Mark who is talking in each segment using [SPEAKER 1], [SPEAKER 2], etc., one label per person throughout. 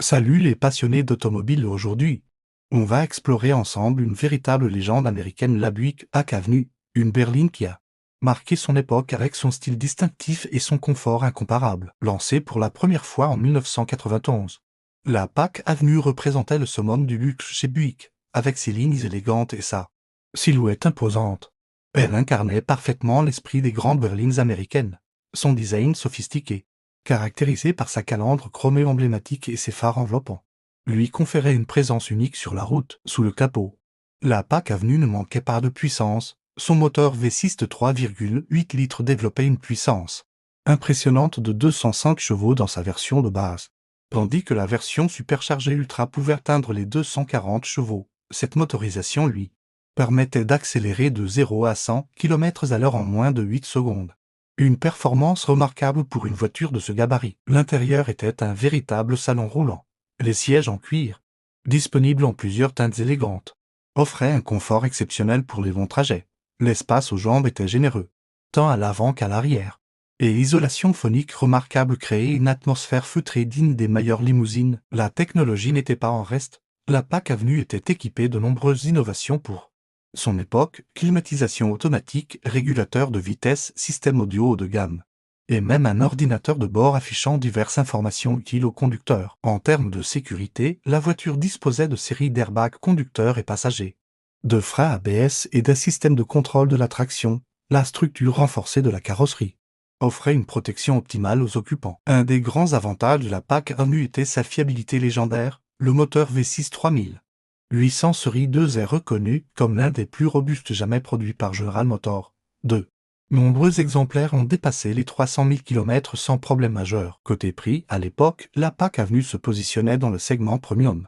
[SPEAKER 1] Salut les passionnés d'automobile aujourd'hui. On va explorer ensemble une véritable légende américaine, la Buick Avenue, une berline qui a marqué son époque avec son style distinctif et son confort incomparable. Lancée pour la première fois en 1991, la Pack Avenue représentait le summum du luxe chez Buick, avec ses lignes élégantes et sa silhouette imposante. Elle incarnait parfaitement l'esprit des grandes berlines américaines. Son design sophistiqué, caractérisé par sa calandre chromée emblématique et ses phares enveloppants, lui conférait une présence unique sur la route. Sous le capot, la Pack Avenue ne manquait pas de puissance. Son moteur V6 de 3,8 litres développait une puissance impressionnante de 205 chevaux dans sa version de base, tandis que la version superchargée Ultra pouvait atteindre les 240 chevaux. Cette motorisation lui permettait d'accélérer de 0 à 100 km/h en moins de 8 secondes. Une performance remarquable pour une voiture de ce gabarit. L'intérieur était un véritable salon roulant. Les sièges en cuir, disponibles en plusieurs teintes élégantes, offraient un confort exceptionnel pour les longs trajets. L'espace aux jambes était généreux, tant à l'avant qu'à l'arrière. Et l'isolation phonique remarquable créait une atmosphère feutrée digne des meilleures limousines. La technologie n'était pas en reste. La Pack Avenue était équipée de nombreuses innovations pour son époque: climatisation automatique, régulateur de vitesse, système audio haut de gamme, et même un ordinateur de bord affichant diverses informations utiles au conducteur. En termes de sécurité, la voiture disposait de séries d'airbags conducteurs et passagers, de freins ABS et d'un système de contrôle de la traction. La structure renforcée de la carrosserie offrait une protection optimale aux occupants. Un des grands avantages de la Pack Avenue était sa fiabilité légendaire. Le moteur V6 3800 série 2 est reconnu comme l'un des plus robustes jamais produits par General Motors. De nombreux exemplaires ont dépassé les 300 000 km sans problème majeur. Côté prix, à l'époque, la Pack Avenue se positionnait dans le segment premium,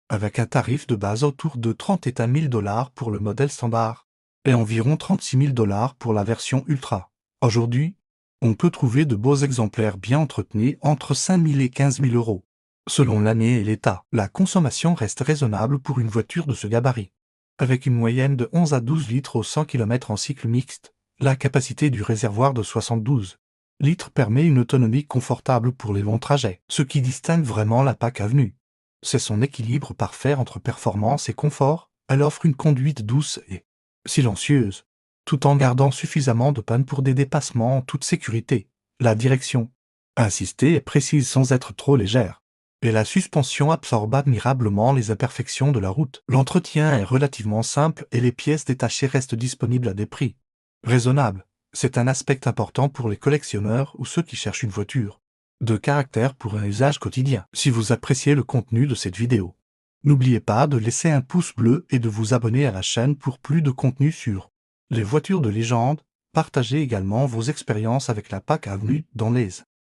[SPEAKER 1] avec un tarif de base autour de 31 000 $ pour le modèle standard et environ 36 000 $ pour la version Ultra. Aujourd'hui, on peut trouver de beaux exemplaires bien entretenus entre 5 000 et 15 000 €. Selon l'année et l'état, la consommation reste raisonnable pour une voiture de ce gabarit. Avec une moyenne de 11 à 12 litres au 100 km en cycle mixte, la capacité du réservoir de 72 litres permet une autonomie confortable pour les longs trajets. Ce qui distingue vraiment la Pack Avenue, c'est son équilibre parfait entre performance et confort. Elle offre une conduite douce et silencieuse, tout en gardant suffisamment de panne pour des dépassements en toute sécurité. La direction assistée est précise sans être trop légère, et la suspension absorbe admirablement les imperfections de la route. L'entretien est relativement simple et les pièces détachées restent disponibles à des prix raisonnables. C'est un aspect important pour les collectionneurs ou ceux qui cherchent une voiture de caractère pour un usage quotidien. Si vous appréciez le contenu de cette vidéo, n'oubliez pas de laisser un pouce bleu et de vous abonner à la chaîne pour plus de contenu sur les voitures de légende. Partagez également vos expériences avec la Pack Avenue dans les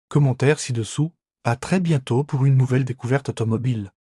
[SPEAKER 1] commentaires ci-dessous. À très bientôt pour une nouvelle découverte automobile.